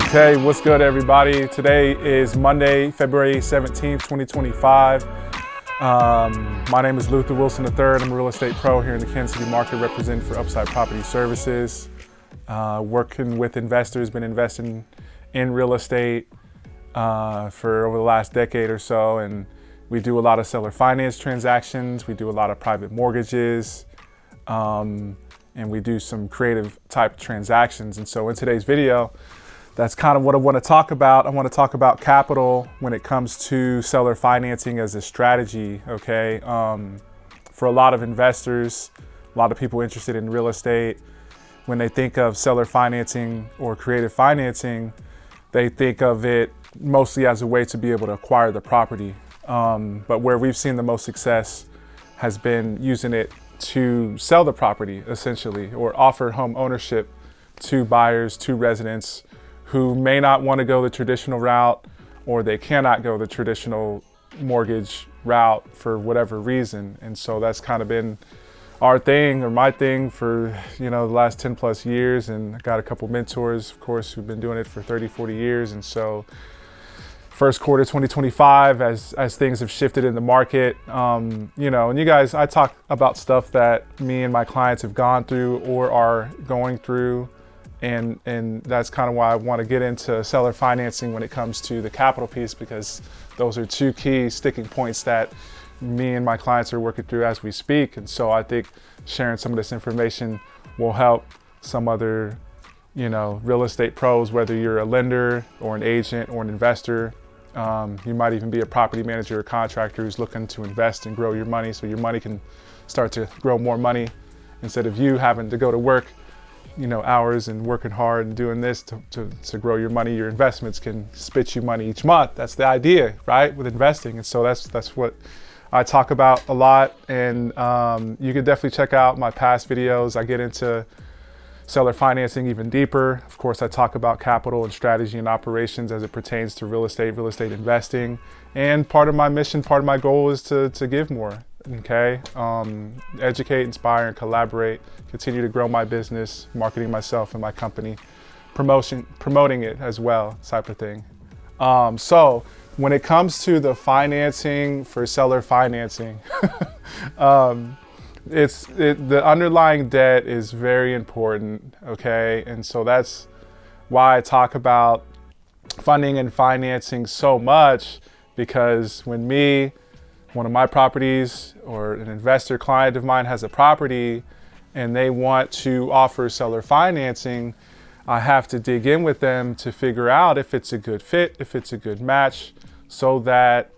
Okay, what's good, everybody? Today is Monday, February 17th, 2025. My name is Luther Wilson III. I'm a real estate pro here in the Kansas City market, representing for Upside Property Services. Working with investors, been investing in real estate for over the last decade or so, and we do a lot of seller finance transactions. We do a lot of private mortgages, and we do some creative type transactions. And so in today's video, that's kind of what I want to talk about. I want to talk about capital when it comes to seller financing as a strategy, okay? For a lot of investors, a lot of people interested in real estate, when they think of seller financing or creative financing, they think of it mostly as a way to be able to acquire the property. But where we've seen the most success has been using it to sell the property, essentially, or offer home ownership to buyers, to residents who may not want to go the traditional route, or they cannot go the traditional mortgage route for whatever reason. And so that's kind of been our thing, or my thing, for the last 10 plus years. And I got a couple mentors, of course, who've been doing it for 30, 40 years. And so first quarter 2025, as things have shifted in the market, and you guys, I talk about stuff that me and my clients have gone through or are going through. And that's kind of why I want to get into seller financing when it comes to the capital piece, because those are two key sticking points that me and my clients are working through as we speak. And so I think sharing some of this information will help some other, real estate pros, whether you're a lender or an agent or an investor. You might even be a property manager or contractor who's looking to invest and grow your money, so your money can start to grow more money instead of you having to go to work hours and working hard and doing this to grow your money. Your investments can spit you money each month. That's the idea, right, with investing. And so that's what I talk about a lot. And you can definitely check out my past videos. I get into seller financing even deeper. Of course, I talk about capital and strategy and operations as it pertains to real estate investing. And part of my mission, part of my goal is to give more. Okay, educate, inspire, and collaborate, continue to grow my business, marketing myself and my company, promoting it as well, type of thing. So when it comes to the financing for seller financing, the underlying debt is very important, okay? And so that's why I talk about funding and financing so much, because when one of my properties or an investor client of mine has a property and they want to offer seller financing, I have to dig in with them to figure out if it's a good fit, if it's a good match, so that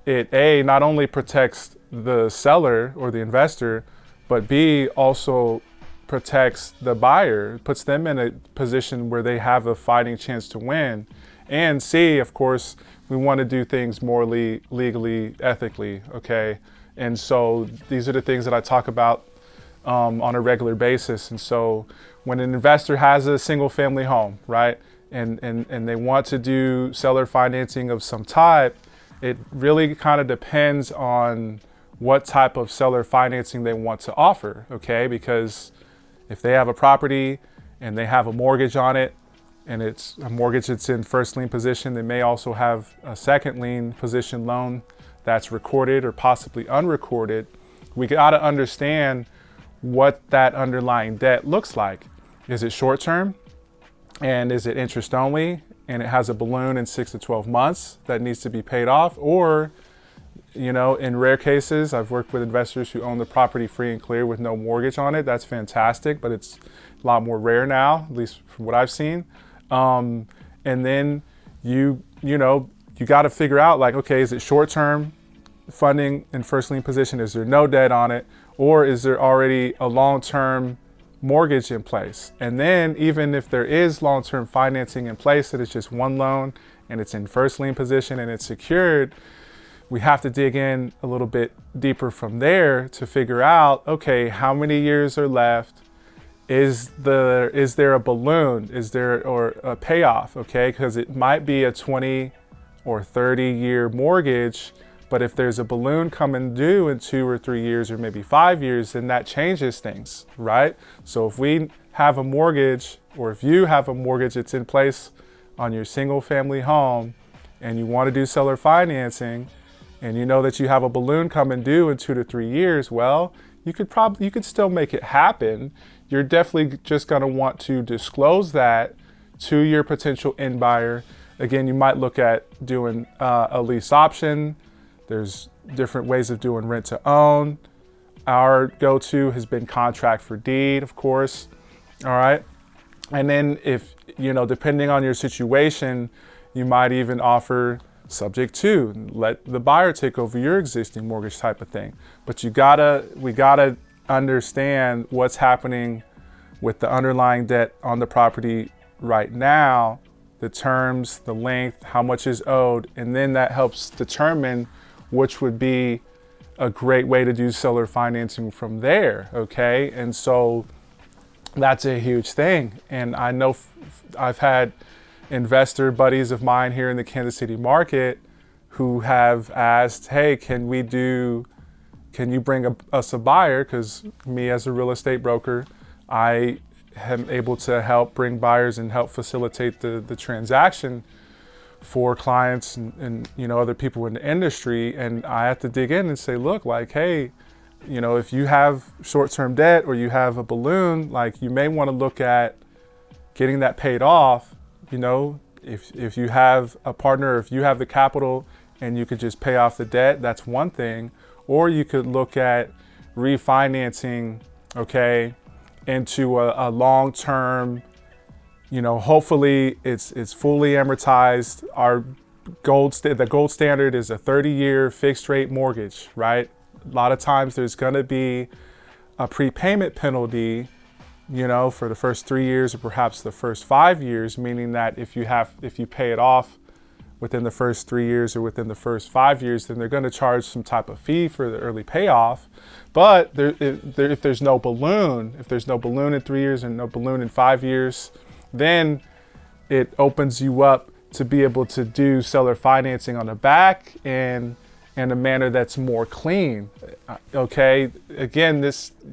it not only protects the seller or the investor, but B, also protects the buyer, puts them in a position where they have a fighting chance to win. And C, of course, we want to do things morally, legally, ethically, okay? And so these are the things that I talk about on a regular basis. And so when an investor has a single family home, right, and they want to do seller financing of some type, it really kind of depends on what type of seller financing they want to offer, okay? Because if they have a property and they have a mortgage on it, and it's a mortgage that's in first lien position, they may also have a second lien position loan that's recorded or possibly unrecorded. We got to understand what that underlying debt looks like. Is it short term? And is it interest only? And it has a balloon in 6 to 12 months that needs to be paid off? Or, in rare cases, I've worked with investors who own the property free and clear with no mortgage on it. That's fantastic, but it's a lot more rare now, at least from what I've seen. And then you got to figure out, like, okay, is it short-term funding in first lien position? Is there no debt on it? Or is there already a long-term mortgage in place? And then even if there is long-term financing in place, that it's just one loan and it's in first lien position and it's secured, we have to dig in a little bit deeper from there to figure out, okay, how many years are left? Is there a balloon? Is there or a payoff? Okay, because it might be a 20 or 30-year mortgage, but if there's a balloon coming due in 2 or 3 years or maybe 5 years, then that changes things, right? So if we have a mortgage, or if you have a mortgage that's in place on your single family home and you want to do seller financing and you know that you have a balloon coming due in 2 to 3 years, well, you could still make it happen. You're definitely just going to want to disclose that to your potential end buyer. Again, you might look at doing a lease option. There's different ways of doing rent to own. Our go-to has been contract for deed, of course. All right. And then if, depending on your situation, you might even offer subject to, let the buyer take over your existing mortgage type of thing. But we gotta understand what's happening with the underlying debt on the property right now, the terms, the length, how much is owed, and then that helps determine which would be a great way to do seller financing from there, okay? And so that's a huge thing. And I know I've had investor buddies of mine here in the Kansas City market who have asked, hey, can you bring us a buyer? Because me as a real estate broker, I am able to help bring buyers and help facilitate the transaction for clients and other people in the industry. And I have to dig in and say, look, like, hey, if you have short-term debt or you have a balloon, like you may want to look at getting that paid off. If you have a partner, if you have the capital and you could just pay off the debt, that's one thing. Or you could look at refinancing, okay, into a long-term, hopefully it's fully amortized. The gold standard is a 30-year fixed rate mortgage, right? A lot of times there's gonna be a prepayment penalty, for the first 3 years or perhaps the first 5 years, meaning that if you pay it off within the first 3 years or within the first 5 years, then they're going to charge some type of fee for the early payoff. But if there's no balloon, in 3 years and no balloon in 5 years, then it opens you up to be able to do seller financing on the back and in a manner that's more clean. Okay, again,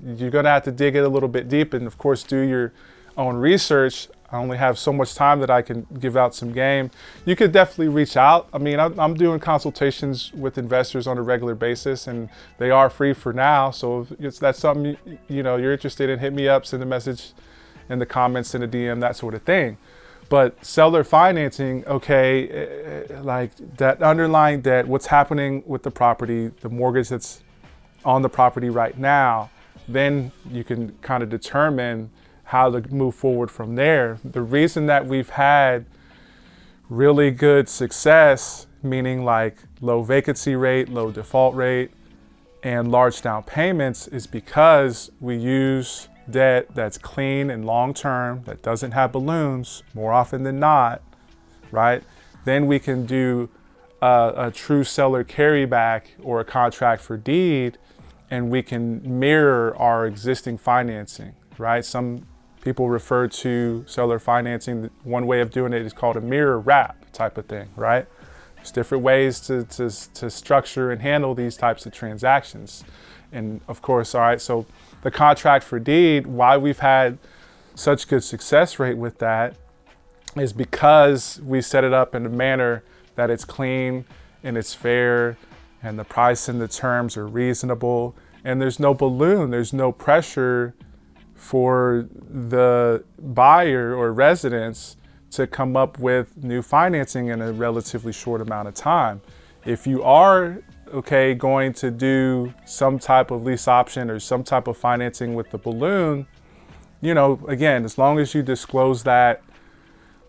you're gonna have to dig it a little bit deep and of course do your own research. I only have so much time that I can give out some game. You could definitely reach out. I mean, I'm doing consultations with investors on a regular basis and they are free for now. So if that's something you're interested in, hit me up, send a message in the comments, in a DM, that sort of thing. But seller financing, okay, like that underlying debt, what's happening with the property, the mortgage that's on the property right now, then you can kind of determine how to move forward from there. The reason that we've had really good success, meaning like low vacancy rate, low default rate, and large down payments is because we use debt that's clean and long-term, that doesn't have balloons more often than not, right? Then we can do a true seller carryback or a contract for deed, and we can mirror our existing financing, right? Some people refer to seller financing, one way of doing it is called a mirror wrap type of thing, right? There's different ways to structure and handle these types of transactions. And of course, all right, so the contract for deed, why we've had such good success rate with that is because we set it up in a manner that it's clean and it's fair and the price and the terms are reasonable and there's no balloon, there's no pressure for the buyer or residents to come up with new financing in a relatively short amount of time. If you are going to do some type of lease option or some type of financing with the balloon, again, as long as you disclose that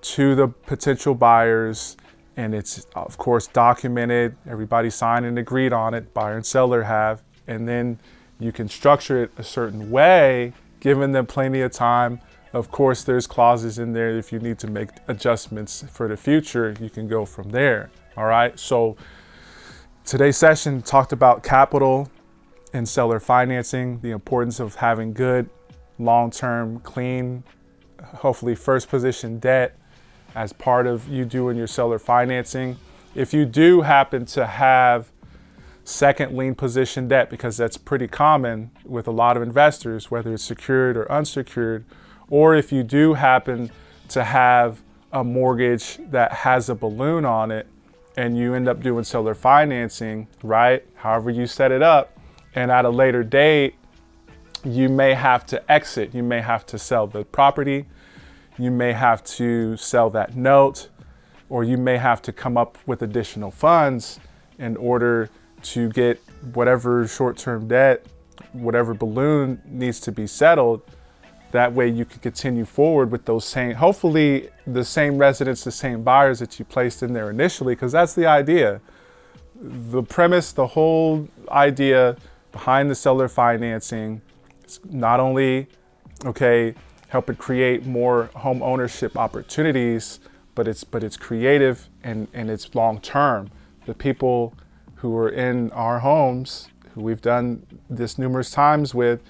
to the potential buyers and it's of course documented, everybody signed and agreed on it, buyer and seller have, and then you can structure it a certain way, giving them plenty of time. Of course, there's clauses in there. If you need to make adjustments for the future, you can go from there. All right. So today's session talked about capital and seller financing, the importance of having good, long-term, clean, hopefully first position debt as part of you doing your seller financing. If you do happen to have second lien position debt, because that's pretty common with a lot of investors, whether it's secured or unsecured, or if you do happen to have a mortgage that has a balloon on it and you end up doing seller financing, right? However you set it up, and at a later date, you may have to exit. You may have to sell the property. You may have to sell that note, or you may have to come up with additional funds in order to get whatever short-term debt, whatever balloon needs to be settled. That way you can continue forward with those same, hopefully the same residents, the same buyers that you placed in there initially, because that's the idea. The premise, the whole idea behind the seller financing is not only, okay, helping create more home ownership opportunities, but it's creative and it's long-term. The people who are in our homes, who we've done this numerous times with,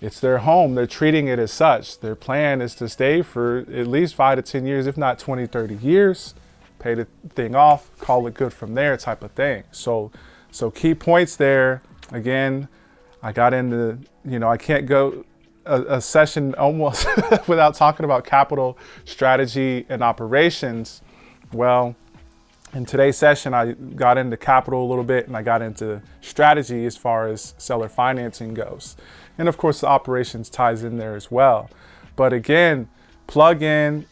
it's their home. They're treating it as such. Their plan is to stay for at least 5 to 10 years, if not 20, 30 years, pay the thing off, call it good from there type of thing. So key points there. Again, I got into, I can't go a session almost without talking about capital strategy and operations. Well, in today's session, I got into capital a little bit and I got into strategy as far as seller financing goes. And of course, the operations ties in there as well. But again, plug in,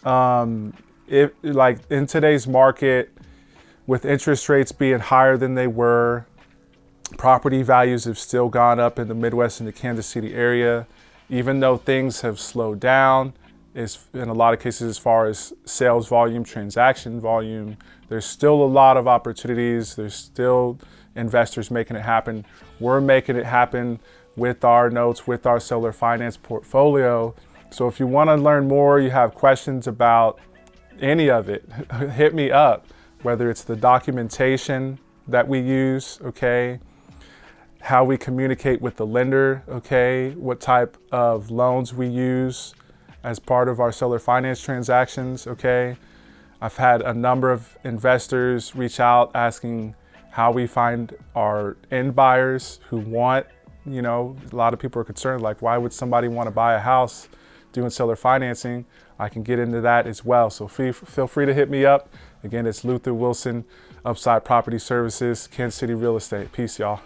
if like in today's market, with interest rates being higher than they were, property values have still gone up in the Midwest and the Kansas City area, even though things have slowed down. Is in a lot of cases, as far as sales volume, transaction volume, there's still a lot of opportunities. There's still investors making it happen. We're making it happen with our notes, with our seller finance portfolio. So if you want to learn more, you have questions about any of it, hit me up, whether it's the documentation that we use, okay, how we communicate with the lender, okay, what type of loans we use as part of our seller finance transactions, okay. I've had a number of investors reach out asking how we find our end buyers who want, a lot of people are concerned, like, why would somebody want to buy a house doing seller financing? I can get into that as well. So feel free to hit me up. Again, it's Luther Wilson, Upside Property Services, Kansas City Real Estate. Peace, y'all.